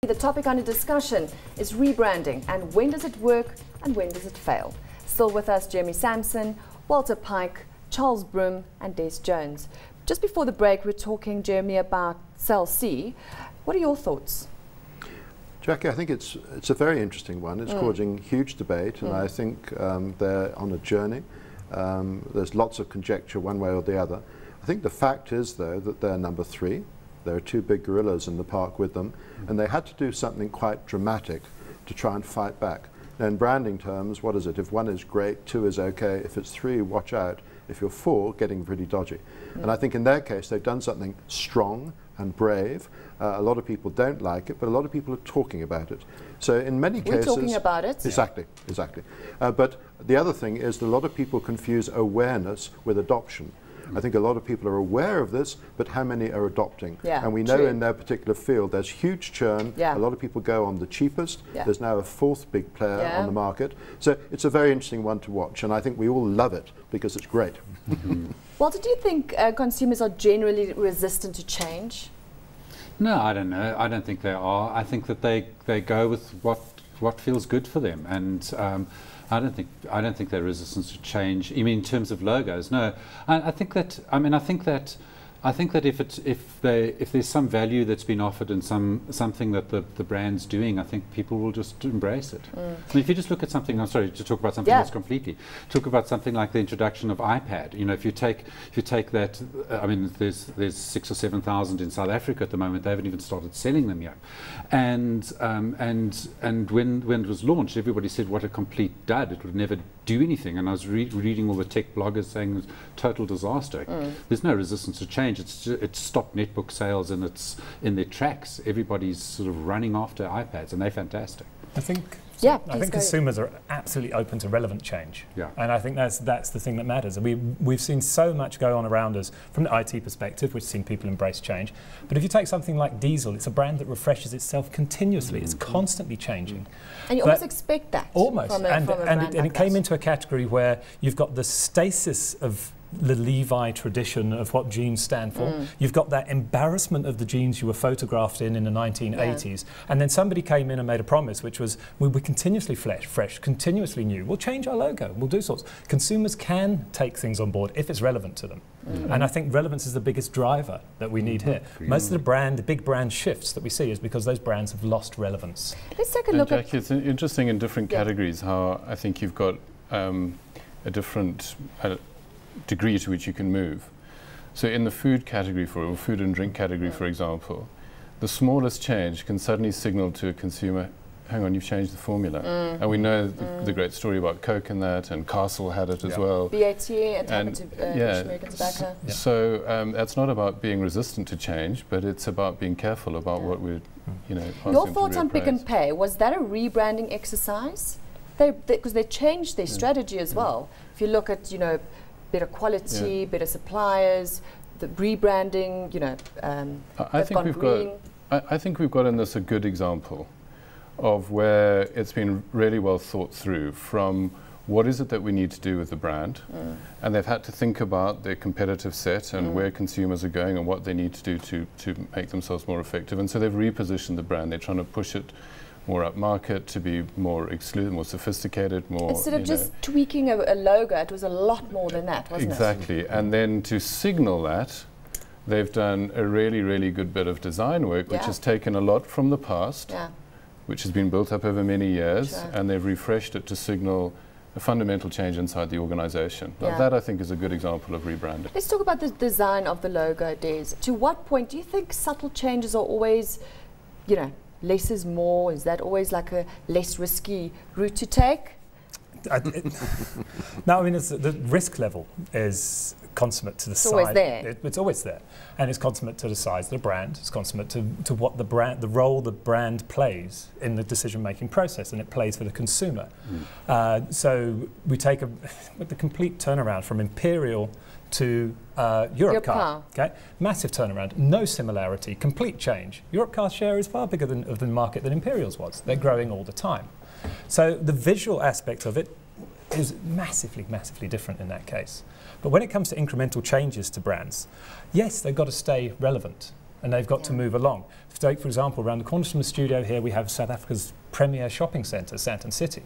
The topic under discussion is rebranding, and when does it work and when does it fail? Still with us, Jeremy Sampson, Walter Pike, Charles Broome and Des Jones. Just before the break, we're talking, Jeremy, about Cell C. What are your thoughts? Jackie, I think it's a very interesting one. It's causing huge debate, and I think they're on a journey. There's lots of conjecture one way or the other. I think the fact is, though, that they're number 3. There are 2 big gorillas in the park with them, and they had to do something quite dramatic to try and fight back. Now, in branding terms, what is it? If 1 is great, 2 is okay. If it's 3, watch out. If you're 4, getting pretty dodgy. And I think in their case, they've done something strong and brave. A lot of people don't like it, but a lot of people are talking about it. So in many cases... We're talking about it. Exactly, exactly. But the other thing is that a lot of people confuse awareness with adoption. I think a lot of people are aware of this, but how many are adopting? And we know in their particular field there's huge churn. A lot of people go on the cheapest. There's now a 4th big player on the market. So it's a very interesting one to watch, and I think we all love it because it's great. Walter, do you think consumers are generally resistant to change? No, I don't know. I don't think they are. I think that they go with what feels good for them, and I don't think they're resistant to change. You mean in terms of logos? No, I think that. I mean, I think that if there's some value that's been offered and something that the brand's doing, I think people will just embrace it. I mean, if you just look at something, I'm sorry to talk about something else completely. Talk about something like the introduction of iPad. You know, if you take that, I mean, there's 6,000 or 7,000 in South Africa at the moment. They haven't even started selling them yet. And when it was launched, everybody said what a complete dud. It would never do anything. And I was reading all the tech bloggers saying it was total disaster. There's no resistance to change. It's stopped netbook sales, and it's in their tracks. Everybody's sort of running after iPads, and they're fantastic. I think I think go. consumers are absolutely open to relevant change, and I think that's the thing that matters. We've seen so much go on around us from the IT perspective. We've seen people embrace change, but if you take something like Diesel, it's a brand that refreshes itself continuously. It's constantly changing, and you almost expect that. Almost, from a brand and it came into a category where you've got the stasis of the Levi tradition of what jeans stand for. You've got that embarrassment of the jeans you were photographed in the 1980s, and then somebody came in and made a promise, which was we're continuously fresh, continuously new. We'll change our logo, we'll do sorts. Consumers can take things on board if it's relevant to them, and I think relevance is the biggest driver that we need here. Most of the big brand shifts that we see is because those brands have lost relevance. Let's take a look at... Jackie, it's interesting in different categories how I think you've got a different degree to which you can move. So in the food category, or food and drink category, for example, the smallest change can suddenly signal to a consumer, hang on, you've changed the formula. And we know the great story about Coke in that, and Castle had it as well. BAT and American Tobacco. So that's not about being resistant to change, but it's about being careful about what we're, Your thoughts on Pick and Pay, was that a rebranding exercise? Because they changed their strategy as well. If you look at, better quality, better suppliers, the rebranding, I think we've got in this a good example of where it's been really well thought through from what is it that we need to do with the brand, and they've had to think about their competitive set and where consumers are going and what they need to do to make themselves more effective, and so they've repositioned the brand. They're trying to push it more up market, to be more exclusive, more sophisticated, more... Instead of just tweaking a logo, it was a lot more than that, wasn't it? Exactly, and then to signal that, they've done a really, really good bit of design work, which has taken a lot from the past, which has been built up over many years, and they've refreshed it to signal a fundamental change inside the organisation. Now that, I think, is a good example of rebranding. Let's talk about the design of the logo, Des. To what point do you think subtle changes are always, less is more? Is that always like a less risky route to take? No, I mean, the risk level is consummate to the size. Always there. It's always there, and it's consummate to the size of the brand. It's consummate to what the role the brand plays in the decision-making process, and it plays for the consumer. So we take the complete turnaround from Imperial to Europcar. Okay, massive turnaround, no similarity, complete change. Europcar's share is far bigger of the market than Imperial's was. They're growing all the time. So the visual aspect of it is massively, massively different in that case. But when it comes to incremental changes to brands, yes, they've got to stay relevant. and they've got to move along. Take, for example, around the corner from the studio here, we have South Africa's premier shopping centre, Sandton City.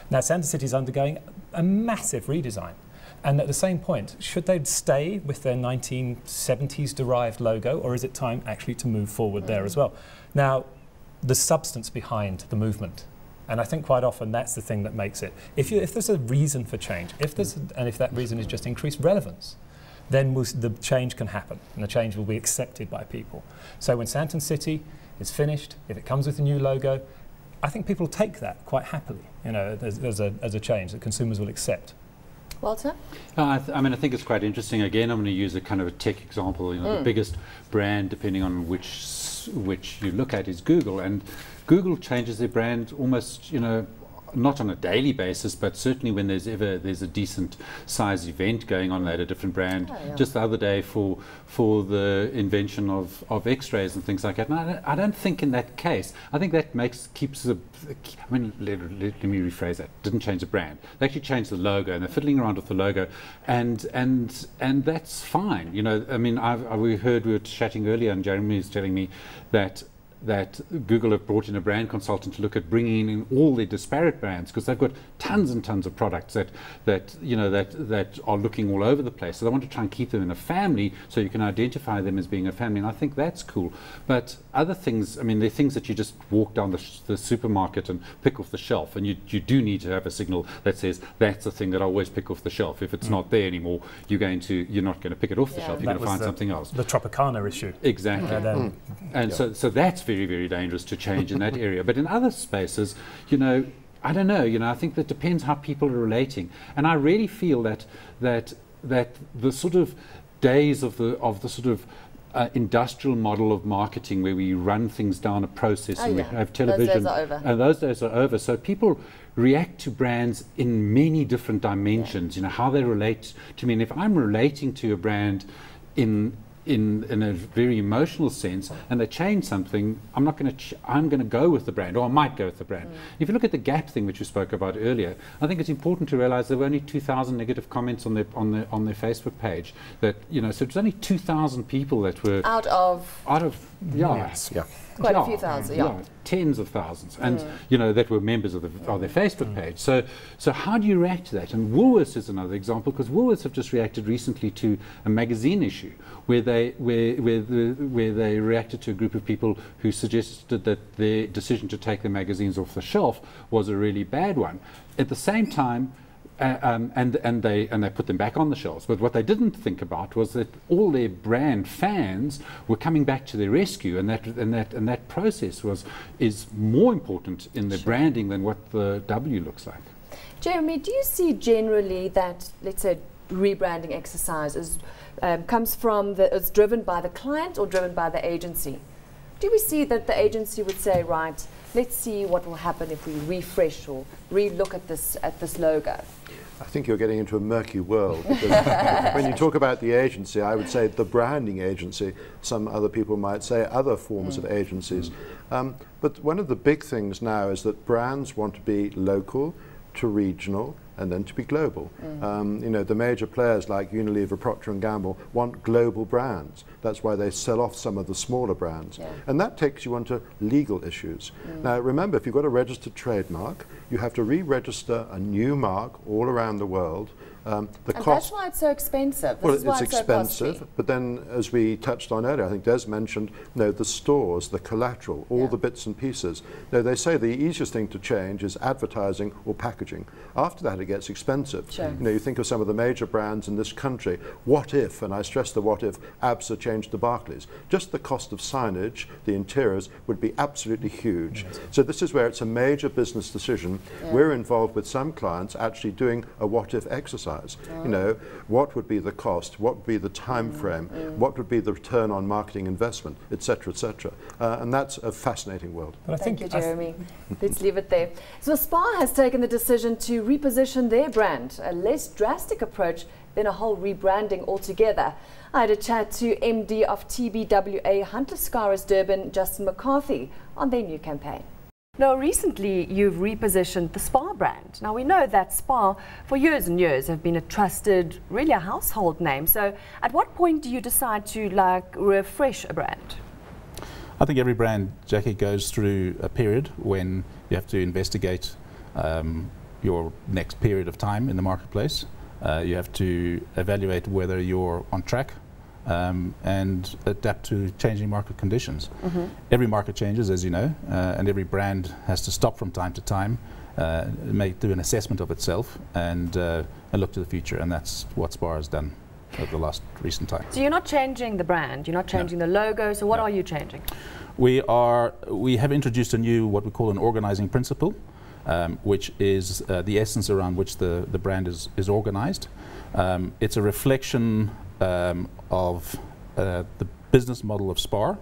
Now, Sandton City is undergoing a massive redesign. And at the same point, should they stay with their 1970s derived logo, or is it time actually to move forward there as well? Now, the substance behind the movement. And I think quite often that's the thing that makes it. If there's a reason for change, if that reason is just increased relevance, then the change can happen, and the change will be accepted by people. So when Sandton City is finished, if it comes with a new logo, I think people take that quite happily, you know, as a change that consumers will accept. Walter? I mean, I think it's quite interesting. Again, I'm going to use a kind of a tech example. You know, the biggest brand, depending on which you look at, is Google, and Google changes their brand almost, you know, not on a daily basis, but certainly when there's a decent size event going on at a different brand. Oh, yeah. Just the other day for the invention of X-rays and things like that. And I don't think in that case, I think that keeps the. I mean, let me rephrase that. Didn't change the brand. They actually changed the logo, and they're fiddling around with the logo, and that's fine. You know, I mean, we were chatting earlier, and Jeremy was telling me that Google have brought in a brand consultant to look at bringing in all their disparate brands, because they've got tons and tons of products that are looking all over the place. So they want to try and keep them in a family, so you can identify them as being a family. And I think that's cool. But other things, I mean, they're things that you just walk down the supermarket and pick off the shelf, and you do need to have a signal that says that's the thing that I always pick off the shelf. If it's not there anymore, you're not going to pick it off the shelf. You're going to find something else. The Tropicana issue. Exactly. And so that's very, very dangerous to change in that area. But in other spaces, you know, I don't know, you know, I think that depends how people are relating. And I really feel that the sort of days of the sort of industrial model of marketing, where we run things down a process we have television, those days are over. And those days are over. So people react to brands in many different dimensions. You know, how they relate to me. And if I'm relating to a brand in a very emotional sense, and they change something, I'm going to go with the brand, or I might go with the brand. If you look at the Gap thing, which we spoke about earlier, I think it's important to realize there were only 2,000 negative comments on their Facebook page. That, you know, so it's only 2,000 people that were out of yes. Quite a few thousand, tens of thousands, and you know, that were members of their Facebook page. So how do you react to that? And Woolworths is another example, because Woolworths have just reacted recently to a magazine issue where they reacted to a group of people who suggested that their decision to take the magazines off the shelf was a really bad one. At the same time, and they put them back on the shelves. But what they didn't think about was that all their brand fans were coming back to their rescue, and that process is more important in the branding than what the W looks like. Jeremy, do you see generally that, let's say, rebranding exercise is is driven by the client or driven by the agency? Do we see that the agency would say, right, let's see what will happen if we refresh or re-look at this logo? I think you're getting into a murky world, because when you talk about the agency, I would say the branding agency. Some other people might say other forms of agencies. But one of the big things now is that brands want to be local to regional and then to be global. You know, the major players like Unilever, Procter & Gamble want global brands. That's why they sell off some of the smaller brands. And that takes you onto legal issues. Now remember, if you've got a registered trademark, you have to re-register a new mark all around the world. And that's why it's so expensive. Well, it's expensive, but then, as we touched on earlier, I think Des mentioned, you know, the stores, the collateral, all the bits and pieces. Now, they say the easiest thing to change is advertising or packaging. After that, it gets expensive. Sure. You know, you think of some of the major brands in this country. What if, and I stress the what if, ABSA changed to Barclays? Just the cost of signage, the interiors, would be absolutely huge. So this is where it's a major business decision. We're involved with some clients actually doing a what if exercise. You know, what would be the cost, what would be the time frame, what would be the return on marketing investment, etc., etc. And that's a fascinating world. Thank you, Jeremy. Let's leave it there. So Spar has taken the decision to reposition their brand, a less drastic approach than a whole rebranding altogether. I had a chat to MD of TBWA Hunter Scarers Durban, Justin McCarthy, on their new campaign. Now, recently you've repositioned the Spar brand. Now, we know that Spar, for years and years, have been a trusted, really a household name. So at what point do you decide to refresh a brand? I think every brand, Jackie, goes through a period when you have to investigate your next period of time in the marketplace. You have to evaluate whether you're on track and adapt to changing market conditions. Every market changes, as you know, and every brand has to stop from time to time, do an assessment of itself and look to the future, and that's what Spar has done over the last recent time. So you're not changing the brand, you're not changing the logo, so what are you changing? We have introduced a new, what we call an organizing principle, which is the essence around which the brand is organized. It's a reflection of the business model of Spar,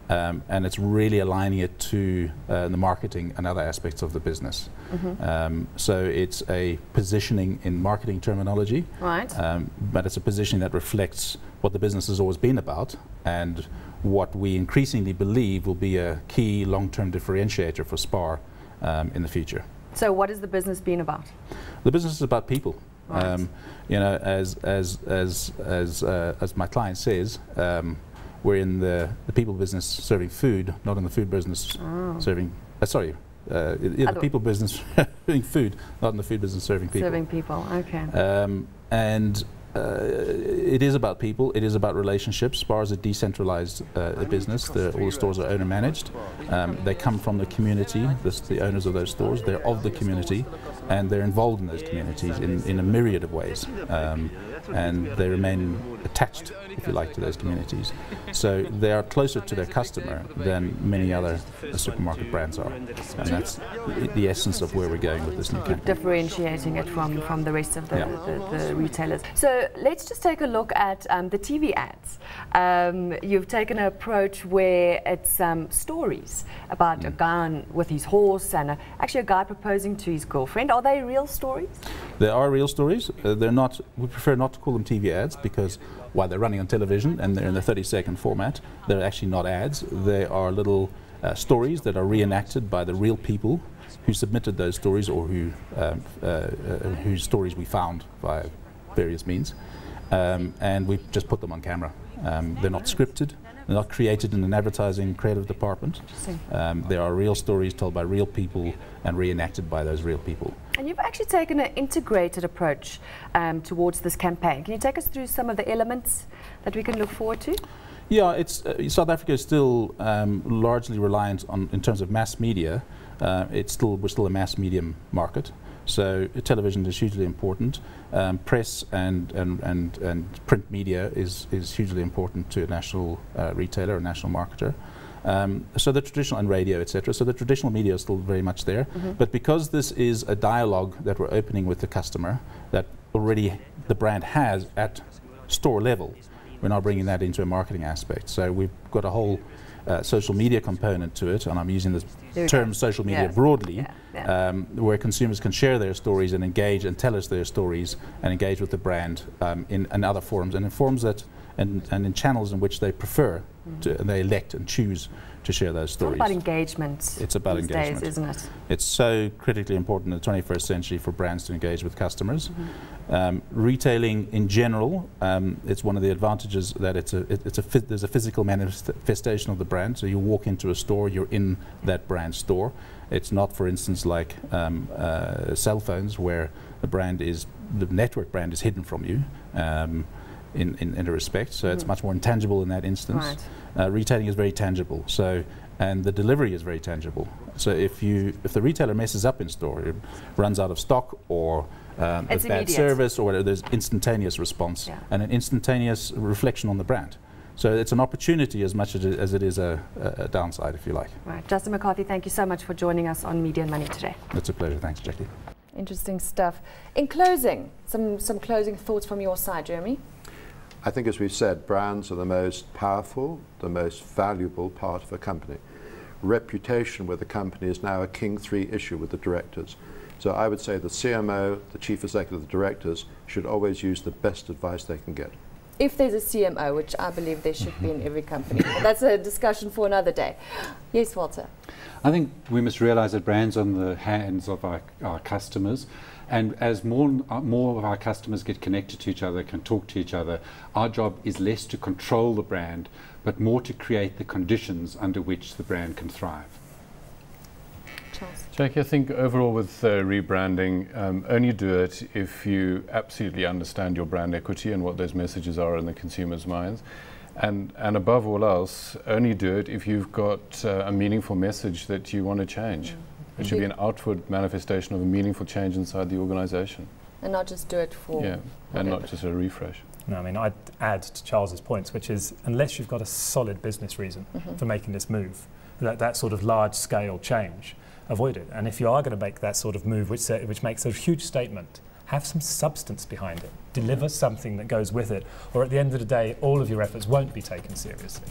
and it's really aligning it to the marketing and other aspects of the business. So it's a positioning in marketing terminology, right? But it's a positioning that reflects what the business has always been about and what we increasingly believe will be a key long-term differentiator for Spar in the future. So what has the business been about? The business is about people. Right. You know, as my client says, we're in the people business serving food, not in the food business serving. The people business serving food, not in the food business serving people. Serving people, okay. And it is about people. It is about relationships. Spar is a decentralized business. All the stores are owner managed. They come from the community. The owners of those stores, they're of the community, and they're involved in those communities in a myriad of ways. And they remain attached, if you like, to those communities. So they are closer to their customer than many other supermarket brands are. And that's the essence of where we're going with this new campaign. Differentiating it from the rest of the retailers. So let's just take a look at the TV ads. You've taken an approach where it's stories about a guy with his horse and actually a guy proposing to his girlfriend. Are they real stories? They are real stories. They're not. We prefer not to call them TV ads because while they're running on television and they're in the 30-second format, they're actually not ads. They are little stories that are reenacted by the real people who submitted those stories or whose stories we found via various means, and we've just put them on camera. They're not scripted. They're not created in an advertising creative department. They are real stories told by real people and reenacted by those real people. And you've actually taken an integrated approach towards this campaign. Can you take us through some of the elements that we can look forward to? Yeah, it's South Africa is still largely reliant on, in terms of mass media. We're still a mass medium market. So television is hugely important. Press and print media is hugely important to a national retailer, a national marketer. So the traditional, and radio, etc. So the traditional media is still very much there. But because this is a dialogue that we're opening with the customer that already the brand has at store level, we're now bringing that into a marketing aspect. So we've got a whole social media component to it, and I'm using the term social media broadly, where consumers can share their stories and engage and tell us their stories and engage with the brand in other forums and in forums that and in channels in which they prefer to, and they elect and choose to share those stories. It's all about engagement. It's about these engagement, days, isn't it? It's so critically important in the 21st century for brands to engage with customers. Retailing in general, it's one of the advantages that there's a physical manifestation of the brand. So you walk into a store, you're in that brand store. It's not, for instance, like cell phones where the network brand is hidden from you in a respect. So it's much more intangible in that instance. Right. Retailing is very tangible. So, and the delivery is very tangible. So if the retailer messes up in store, it runs out of stock or a bad service or whatever, there's instantaneous response and an instantaneous reflection on the brand. So it's an opportunity as much as it is a downside, if you like. Right. Justin McCarthy, thank you so much for joining us on Media and Money today. It's a pleasure. Thanks, Jackie. Interesting stuff. In closing, some closing thoughts from your side, Jeremy? I think, as we've said, brands are the most powerful, the most valuable part of a company. Reputation with a company is now a King 3 issue with the directors. So I would say the CMO, the Chief Executive, the directors should always use the best advice they can get. if there's a CMO, which I believe there should be in every company. But that's a discussion for another day. Yes, Walter. I think we must realise that brands are in the hands of our customers, and as more of our customers get connected to each other, can talk to each other, our job is less to control the brand, but more to create the conditions under which the brand can thrive. Charles. Jackie, I think overall with rebranding, only do it if you absolutely understand your brand equity and what those messages are in the consumer's minds. And above all else, only do it if you've got a meaningful message that you want to change. It should be an outward manifestation of a meaningful change inside the organisation. And not just do it for whatever. And not just a refresh. No, I mean, I'd add to Charles's points, which is unless you've got a solid business reason for making this move, that sort of large-scale change, avoid it. And if you are going to make that sort of move, which makes a huge statement, have some substance behind it. Deliver something that goes with it, or at the end of the day, all of your efforts won't be taken seriously.